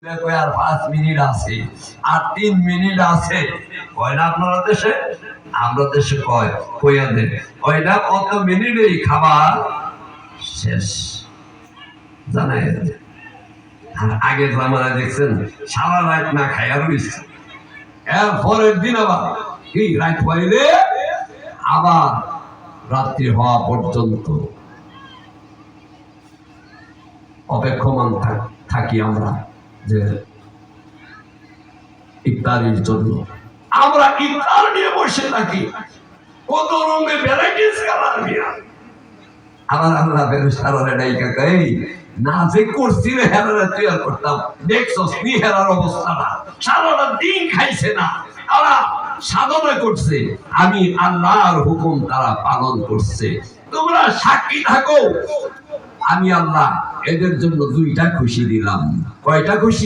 আর 5 minute আছে আর 3 minute আছে কয় না আপনারা দেশে আমরা দেশে কয় কইয়া দেন কয় না কত মিনিটেই খাবার শেষ জানাই আর আগে জামানা দেখছেন সারা রাত না খাইয়া রইছে এর পরের দিন আবার কি রাত হইলে আবার রাত্রি হওয়া পর্যন্ত অপেক্ষমান থাকি আমরা যে ইফতারের জন্য আমরা ইফতার নিয়ে বসে থাকি কত রঙের ভ্যারাইটিস কালার নিয়ে আবার আল্লাহ ফেরেশতারা ডাইকা কই না যে করছি রে হেরারে তৈরি করতাম দেখছস নি হেরার অবস্থাটা সারাটা দিন খাইছে না তারা সাধনা করছে আমি আল্লাহর হুকুম তারা পালন করছে তোমরা সাক্ষী থাকো আমি আল্লাহ এদের জন্য 2টা খুশি দিলাম কয়টা খুশি